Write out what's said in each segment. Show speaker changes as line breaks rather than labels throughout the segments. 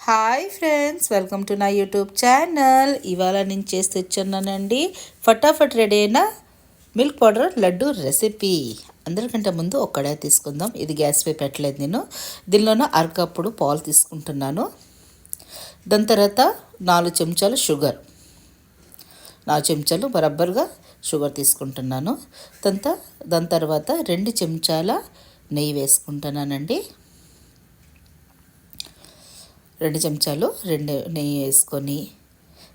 Hi friends, welcome to నా YouTube channel. ఇవాళ నేను చేసి తెచ్చున్నానండి ఫటాఫట్ రెడీ అయిన మిల్క్ పౌడర్ లడ్డు రెసిపీ. అందరికంటే ముందు ఒక్కడే తీసుకుందాం. ఇది గ్యాస్ పై పెట్టలేదు నేను. దీనిలోన అరకప్పుడు పాలు తీసుకుంటున్నాను. దాని తర్వాత 4 చెంచాలు షుగర్, 4 చెంచాలు బరబ్బర్గా షుగర్ తీసుకుంటున్నాను. దాని తర్వాత 2 చెంచాల నెయ్యి వేసుకుంటున్నానండి. 2 చెంచాలు నెయ్యి వేసుకొని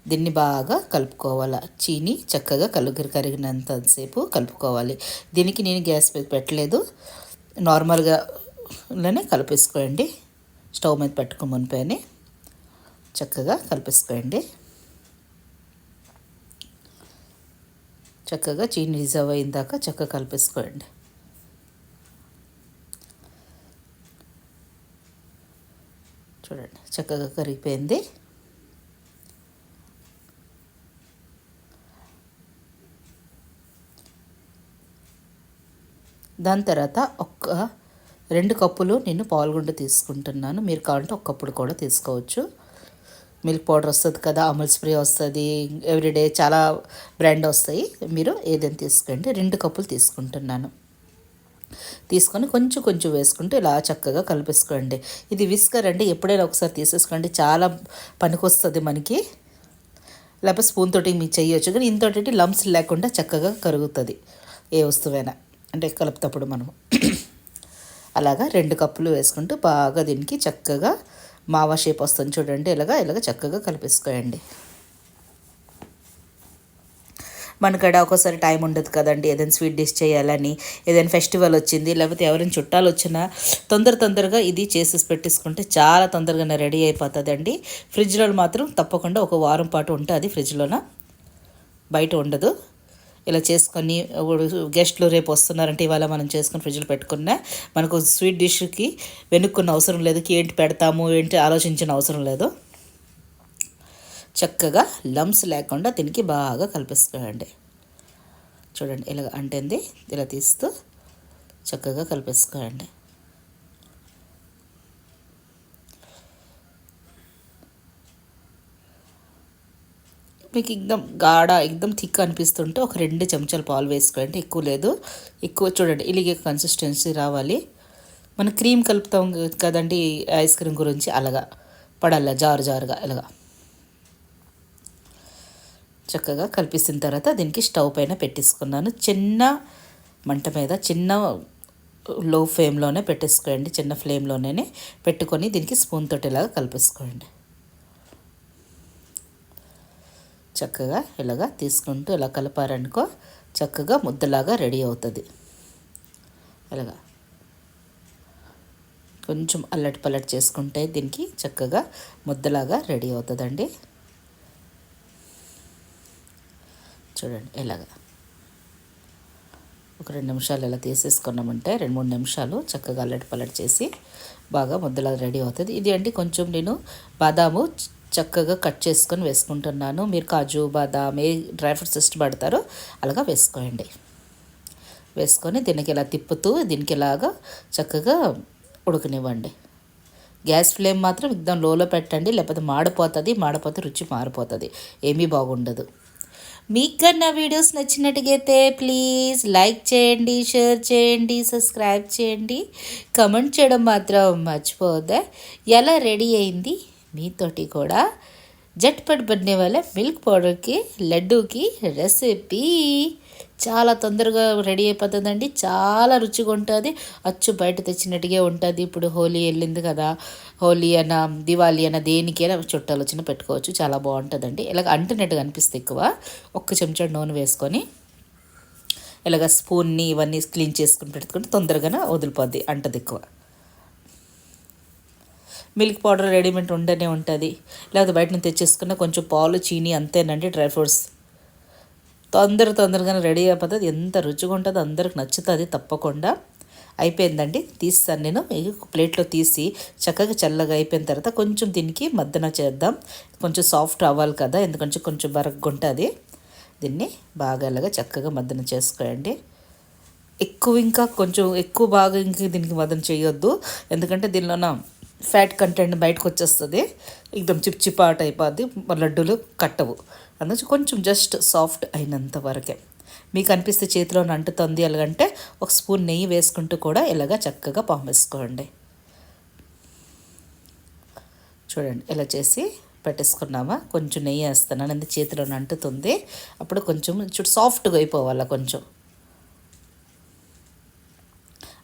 దీన్ని బాగా కలుపుకోవాలి. చీని చక్కగా కరిగినంతసేపు కలుపుకోవాలి. దీనికి నేను గ్యాస్ మీద పెట్టలేదు, నార్మల్గానే కలిపేసుకోండి. స్టవ్ మీద పెట్టుకుని మునిపోయి చక్కగా కలిపేసుకోండి. చక్కగా చీని రిజర్వ్ అయిన దాకా చక్కగా కలిపేసుకోండి. చూడండి, చక్కగా కరిగిపోయింది. దాని తర్వాత 2 కప్పులు నేను పాల్గొండ తీసుకుంటున్నాను. మీరు కావాలంటే 1 కప్పుడు కూడా తీసుకోవచ్చు. మిల్క్ పౌడర్ వస్తుంది కదా, అమూల్ స్ప్రే వస్తుంది, ఎవ్రీడే చాలా బ్రాండ్ వస్తాయి. మీరు ఏదైనా తీసుకోండి. 2 కప్పులు తీసుకుంటున్నాను. తీసుకొని కొంచెం కొంచెం వేసుకుంటూ ఇలా చక్కగా కలిపేసుకోండి. ఇది విస్కర్ అండి, ఎప్పుడైనా ఒకసారి తీసేసుకోండి, చాలా పనికొస్తుంది మనకి. లేకపోతే స్పూన్ తోటి మీకు చేయొచ్చు, కానీ ఇంతటి లంప్స్ లేకుండా చక్కగా కరుగుతుంది ఏ వస్తువైనా, అంటే కలుపుతప్పుడు మనము. అలాగా 2 కప్పులు వేసుకుంటూ బాగా దీనికి చక్కగా మావా షేప్ వస్తుంది చూడండి. ఇలాగ చక్కగా కలిపేసుకోండి. మనకడ ఒక్కోసారి టైం ఉండదు కదండి, ఏదైనా స్వీట్ డిష్ చేయాలని, ఏదైనా ఫెస్టివల్ వచ్చింది, లేకపోతే ఎవరైనా చుట్టాలు వచ్చినా తొందరగా ఇది చేసేసి పెట్టేసుకుంటే చాలా తొందరగానే రెడీ అయిపోతుందండి. ఫ్రిడ్జ్లో మాత్రం తప్పకుండా 1 వారం పాటు ఉంటుంది ఫ్రిడ్జ్లోన, బయట ఉండదు. ఇలా చేసుకొని గెస్ట్లు రేపు వస్తున్నారంటే ఇవాళ మనం చేసుకొని ఫ్రిడ్జ్లో పెట్టుకున్నా మనకు స్వీట్ డిష్కి వెనుక్కున్న అవసరం లేదు, ఏంటి పెడతాము ఏంటి ఆలోచించిన అవసరం లేదు. చక్కగా లంప్స్ లేకుండా దీనికి బాగా కలిపేసుకోండి. చూడండి, ఇలా అంటేంది, ఇలా తీస్తూ చక్కగా కలిపేసుకోండి. మీకు ఎక్దం థిక్ అనిపిస్తుంటే 2 చెంచాలు పాలు వేసుకోండి, ఎక్కువ లేదు. ఎక్కువ చూడండి, ఇలాగే కన్సిస్టెన్సీ రావాలి. మనం క్రీమ్ కలుపుతాం కదండి ఐస్ క్రీమ్ గురించి, అలాగా పడాల జారుగా ఇలాగా చక్కగా కలిపేసిన తర్వాత దీనికి స్టవ్ పైన పెట్టేసుకున్నాను. చిన్న మంట మీద, చిన్న లో ఫ్లేమ్లోనే పెట్టేసుకోండి. చిన్న ఫ్లేమ్లోనే పెట్టుకొని దీనికి స్పూన్ తోటి ఇలాగా కలిపేసుకోండి. చక్కగా ఇలాగా తీసుకుంటూ ఇలా కలపారనుకో చక్కగా ముద్దలాగా రెడీ అవుతుంది. ఇలాగా కొంచెం అల్లటి పల్లటి చేసుకుంటే దీనికి చక్కగా ముద్దలాగా రెడీ అవుతుందండి. చూడండి, ఇలాగా 2 నిమిషాలు ఇలా తీసేసుకున్నామంటే 2-3 నిమిషాలు చక్కగా అల్లటి పల్లటి చేసి బాగా ముద్దలాగా రెడీ అవుతుంది. ఇది అంటే కొంచెం నేను బాదాము చక్కగా కట్ చేసుకొని వేసుకుంటున్నాను. మీరు కాజు బాదాం ఏ డ్రై ఫ్రూట్స్ ఇష్టపడతారో అలాగా వేసుకోండి. వేసుకొని దీనికి ఇలా తిప్పుతూ దీనికి ఇలాగా చక్కగా ఉడకనివ్వండి. గ్యాస్ ఫ్లేమ్ మాత్రం ఎక్దం లోలో పెట్టండి, లేకపోతే మాడిపోతే రుచి మారిపోతుంది, ఏమీ బాగుండదు. మీకు కన్నా వీడియోస్ నచ్చినట్టుగైతే ప్లీజ్ లైక్ చేయండి, షేర్ చేయండి, సబ్స్క్రైబ్ చేయండి, కమెంట్ చేయడం మాత్రం మర్చిపోవద్దా. ఎలా రెడీ అయింది మీతోటి కూడా జట్పట్ బన్నే వాళ్ళ మిల్క్ పౌడర్కి లడ్డూకి రెసిపీ చాలా తొందరగా రెడీ అయిపోతుందండి. చాలా రుచిగా ఉంటుంది, అచ్చు బయట తెచ్చినట్టుగా ఉంటుంది. ఇప్పుడు హోలీ వెళ్ళింది కదా, హోలీ అయినా దివాళీ అయినా దేనికైనా చుట్టాలు వచ్చినా పెట్టుకోవచ్చు, చాలా బాగుంటుందండి. ఇలాగ అంటున్నట్టుగా అనిపిస్తే ఎక్కువ 1 చెంచా నూనె వేసుకొని ఇలాగ స్పూన్ని ఇవన్నీ క్లీన్ చేసుకుని పెట్టుకుంటే తొందరగానే వదిలిపోద్ది, అంటది ఎక్కువ. మిల్క్ పౌడర్ రెడీమేడ్ ఉండనే ఉంటుంది, లేకపోతే బయట నుంచి తెచ్చేసుకున్న కొంచెం పాలు చీని అంతేనండి. డ్రై ఫ్రూట్స్ తొందరగానే రెడీ అయిపోతుంది. ఎంత రుచిగా ఉంటుందో అందరికి నచ్చుతుంది తప్పకుండా. అయిపోయిందండి, తీస్తాను నేను ప్లేట్లో తీసి చక్కగా చల్లగా అయిపోయిన తర్వాత కొంచెం దీనికి మద్దన చేద్దాం. కొంచెం సాఫ్ట్ అవ్వాలి కదా, ఎందుకంటే కొంచెం బరగ్గా ఉంటుంది. దీన్ని బాగా ఇలాగా చక్కగా మద్దన చేసుకోండి. ఇంకా కొంచెం ఎక్కువ బాగా దీనికి మద్దన చేయొద్దు, ఎందుకంటే దీనిలోన ఫ్యాట్ కంటెంట్ బయటకు వచ్చేస్తుంది, ఎక్దమ్ చిప్చిపాట్ అయిపోద్ది, లడ్డూలు కట్టవు. అందుకే కొంచెం జస్ట్ సాఫ్ట్ అయినంత వరకే. మీకు అనిపిస్తే చేతిలో అంటుతుంది అలాగంటే ఒక స్పూన్ నెయ్యి వేసుకుంటూ కూడా ఇలాగ చక్కగా పామేసుకోండి. చూడండి ఇలా చేసి పెట్టేసుకున్నామా, కొంచెం నెయ్యి వేస్తున్నాను, అది చేతిలో అంటుతుంది. అప్పుడు కొంచెం సాఫ్ట్గా అయిపోవాలి. కొంచెం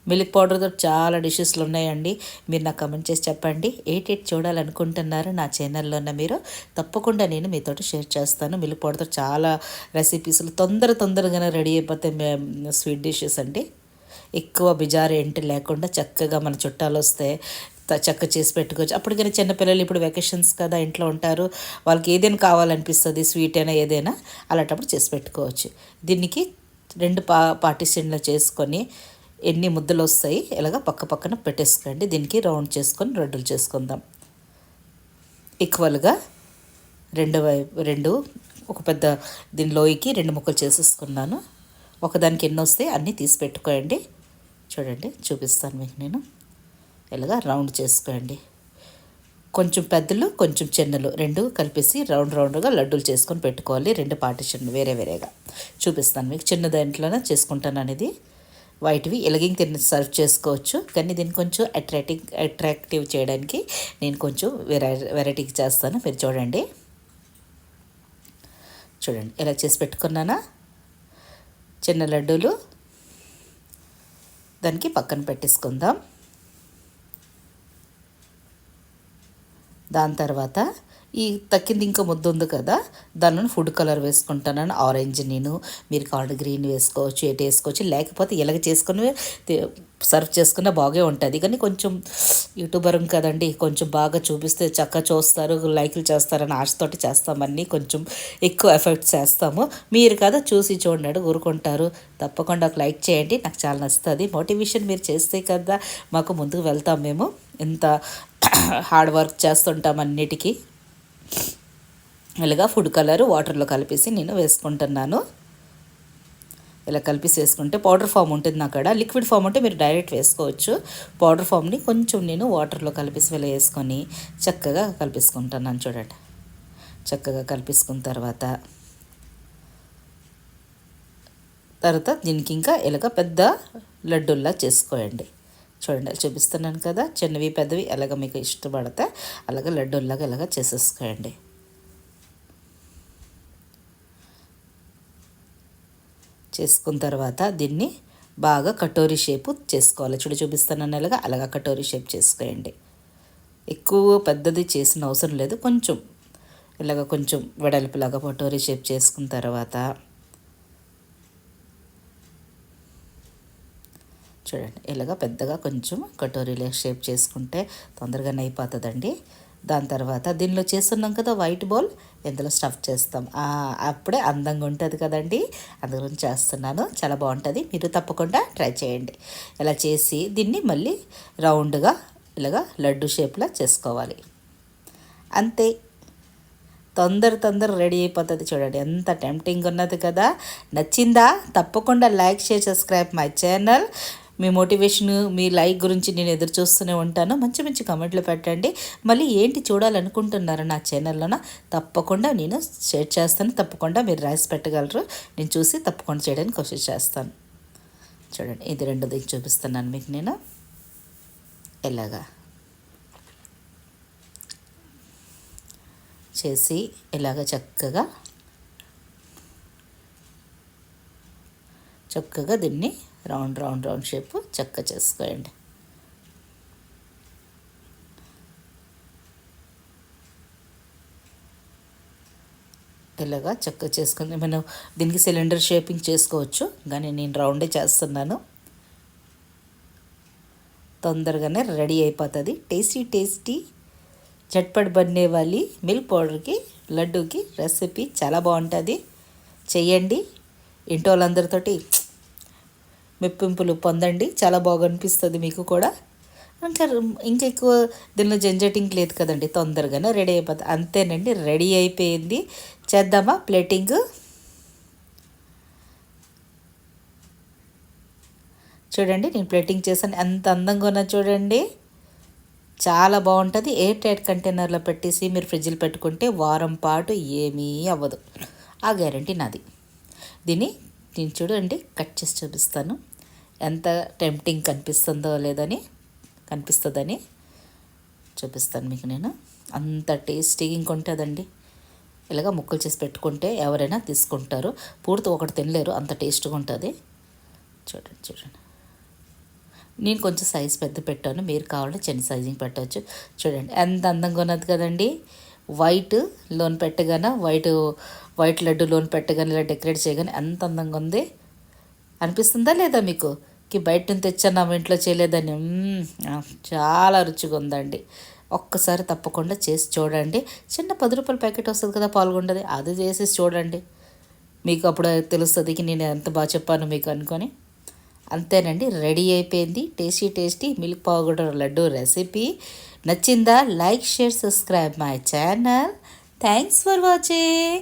మిల్క్ పౌడర్తో చాలా డిషెస్లు ఉన్నాయండి. మీరు నాకు కమెంట్ చేసి చెప్పండి ఏటేటి చూడాలనుకుంటున్నారు నా ఛానల్లోనే. మీరు తప్పకుండా నేను మీతో షేర్ చేస్తాను. మిల్క్ పౌడర్తో చాలా రెసిపీస్లు తొందరగానే రెడీ అయిపోతే స్వీట్ డిషెస్ అండి. ఎక్కువ బిజారు ఏంటి లేకుండా చక్కగా మన చుట్టాలు వస్తే చక్క చేసి పెట్టుకోవచ్చు. అప్పటికైనా చిన్నపిల్లలు ఇప్పుడు వెకేషన్స్ కదా ఇంట్లో ఉంటారు, వాళ్ళకి ఏదైనా కావాలనిపిస్తుంది, స్వీట్ అయినా ఏదైనా అలాంటప్పుడు చేసి పెట్టుకోవచ్చు. దీనికి 2 పార్టీషన్లు చేసుకొని ఎన్ని ముద్దలు వస్తాయి ఇలాగ పక్కన పెట్టేసుకోండి. దీనికి రౌండ్ చేసుకొని లడ్డూలు చేసుకుందాం. ఈక్వల్గా రెండు ఒక పెద్ద దీనిలోకి 2 ముక్కలు చేసేసుకున్నాను. ఒకదానికి ఎన్ని వస్తాయి అన్నీ తీసి పెట్టుకోండి. చూడండి చూపిస్తాను మీకు నేను. ఇలాగా రౌండ్ చేసుకోండి. కొంచెం పెద్దలు కొంచెం చిన్నలు 2 కలిపేసి రౌండ్గా లడ్డూలు చేసుకొని పెట్టుకోవాలి. 2 పార్టీషన్లు వేరేగా చూపిస్తాను మీకు. చిన్న దాంట్లోనే చేసుకుంటాను అనేది. వైట్వి ఎలాగేం సర్వ్ చేసుకోవచ్చు, కానీ దీన్ని కొంచెం అట్రాక్టివ్ చేయడానికి నేను కొంచెం వెరైటీకి చేస్తాను. మీరు చూడండి ఎలా చేసి పెట్టుకున్నానా చిన్న లడ్డూలు. దానికి పక్కన పెట్టేసుకుందాం. దాని తర్వాత ఈ తక్కింది ఇంకా ముద్ద ఉంది కదా, దానిలో ఫుడ్ కలర్ వేసుకుంటాను. ఆరెంజ్ మీరు కావాలి గ్రీన్ వేసుకోవచ్చు, ఎటు వేసుకోవచ్చు. లేకపోతే ఇలాగ చేసుకుని సర్వ్ చేసుకున్న బాగే ఉంటుంది. కానీ కొంచెం యూట్యూబర్ కదండి, కొంచెం బాగా చూపిస్తే చక్కగా చూస్తారు, లైక్లు చేస్తారని ఆశతోటి చేస్తామని కొంచెం ఎక్కువ ఎఫెక్ట్ చేస్తాము. మీరు కదా చూసి చూడండి ఊరుకుంటారు. తప్పకుండా ఒక లైక్ చేయండి, నాకు చాలా నచ్చుతుంది. మోటివేషన్ మీరు చేస్తే కదా మాకు ముందుకు వెళ్తాం. మేము ఎంత హార్డ్ వర్క్ చేస్తుంటాం అన్నిటికీ. ఇలాగా ఫుడ్ కలర్ వాటర్లో కలిపేసి నేను వేసుకుంటున్నాను. ఇలా కలిపేసి వేసుకుంటే పౌడర్ ఫామ్ ఉంటుంది నా కాడ. లిక్విడ్ ఫామ్ ఉంటే మీరు డైరెక్ట్ వేసుకోవచ్చు. పౌడర్ ఫామ్ని కొంచెం నేను వాటర్లో కలిపేసి ఇలా వేసుకొని చక్కగా కలిపేసుకుంటున్నాను. చూడండి చక్కగా కలిపేసుకున్న తర్వాత దీనికి ఇంకా ఇలాగ పెద్ద లడ్డూల్లా చేసుకోండి. చూడండి చూపిస్తున్నాను కదా, చిన్నవి పెద్దవి ఎలాగ మీకు ఇష్టపడితే అలాగ లడ్డూల్లాగా ఇలాగ చేసేసుకోండి. చేసుకున్న తర్వాత దీన్ని బాగా కటోరీ షేపు చేసుకోవాలి. చూపిస్తున్నాను ఇలాగ అలాగా కటోరీ షేప్ చేసుకోండి. ఎక్కువ పెద్దది చేసిన అవసరం లేదు, కొంచెం ఇలాగ కొంచెం వెడల్పులాగా కటోరీ షేప్ చేసుకున్న తర్వాత చూడండి ఇలాగ పెద్దగా కొంచెం కటోరీలో షేప్ చేసుకుంటే తొందరగానే అయిపోతుందండి. దాని తర్వాత దీనిలో చేస్తున్నాం కదా వైట్ బౌల్, ఇందులో స్టఫ్ చేస్తాం. అప్పుడే అందంగా ఉంటుంది కదండి, అందుగురించి చేస్తున్నాను. చాలా బాగుంటుంది, మీరు తప్పకుండా ట్రై చేయండి. ఇలా చేసి దీన్ని మళ్ళీ రౌండ్గా ఇలాగా లడ్డు షేప్లో చేసుకోవాలి. అంతే, తొందర రెడీ అయిపోతుంది. చూడండి ఎంత టెంప్టింగ్ ఉన్నది కదా. నచ్చిందా? తప్పకుండా like share subscribe my channel. Me motivation me like గురించి నేను ఎదురు చూస్తూనే ఉంటాను. మంచి కామెంట్లు పెట్టండి. మళ్ళీ ఏంటి చూడాలనుకుంటున్నారో నా ఛానల్లోన తప్పకుండా నేను షేర్ చేస్తాను. తప్పకుండా మీరు రాసి పెట్టగలరు, నేను చూసి తప్పకుండా చేయడానికి కోషిష్ చేస్తాను. చూడండి ఇది 2 దిక్కు చూపిస్తున్నాను మీకు నేను. ఇలాగా చేసి ఇలాగ చక్కగా దీన్ని రౌండ్ షేప్ చక్కగా చేసుకోండి. ఇలాగా చక్కగా చేసుకుని మనం దీనికి సిలిండర్ షేపింగ్ చేసుకోవచ్చు, కానీ నేను రౌండే చేస్తున్నాను. తొందరగానే రెడీ అయిపోతుంది. టేస్టీ झटपट बनने वाली मिल्क पौडर की लड्डू की रेसिपी చాలా బాగుంటుంది. చేయండి, ఇంటి వాళ్ళందరితోటి మెప్పింపులు పొందండి. చాలా బాగా అనిపిస్తుంది మీకు కూడా. ఇంకా ఎక్కువ దీనిలో జంజటింగ్ లేదు కదండి, తొందరగానే రెడీ అయిపోతుంది. అంతేనండి, రెడీ అయిపోయింది. చేద్దామా ప్లేటింగ్? చూడండి నేను ప్లేటింగ్ చేశాను, ఎంత అందంగా ఉన్నా చూడండి. చాలా బాగుంటుంది. ఎయిర్ టైట్ కంటైనర్లో పెట్టేసి మీరు ఫ్రిడ్జ్లో పెట్టుకుంటే వారం పాటు ఏమీ అవ్వదు. ఆ గ్యారంటీ నాది. దీన్ని నేను చూడండి కట్ చేసి చూపిస్తాను, ఎంత టెంప్టింగ్ కనిపిస్తుందని చూపిస్తాను మీకు నేను. అంత టేస్టీగా ఇంకొంటుందండి. ఇలాగ ముక్కలు చేసి పెట్టుకుంటే ఎవరైనా తీసుకుంటారు. పూర్తి ఒకటి తినలేరు, అంత టేస్ట్గా ఉంటుంది. చూడండి నేను కొంచెం సైజు పెద్ద పెట్టాను, మీరు కావాలంటే చిన్న సైజింగ్ పెట్టవచ్చు. చూడండి ఎంత అందంగా ఉన్నది కదండి. వైట్ లోన్ పెట్టగానే వైట్ లడ్డు లోన్ పెట్టగానే ఇలా డెకరేట్ చేయగానే ఎంత అందంగా ఉంది అనిపిస్తుందా లేదా మీకు? బయట నుంచి తెచ్చాను మా ఇంట్లో చేయలేదని. చాలా రుచిగా ఉందండి. ఒక్కసారి తప్పకుండా చేసి చూడండి. చిన్న 10 రూపాయల ప్యాకెట్ వస్తుంది కదా పాల్గొండది, అది చేసేసి చూడండి. మీకు అప్పుడు తెలుస్తుంది నేను ఎంత బాగా చెప్పాను మీకు అనుకొని. అంతేనండి, రెడీ అయిపోయింది tasty milk powder laddu recipe. నచ్చిందా? Like, share, subscribe my channel. Thanks for watching.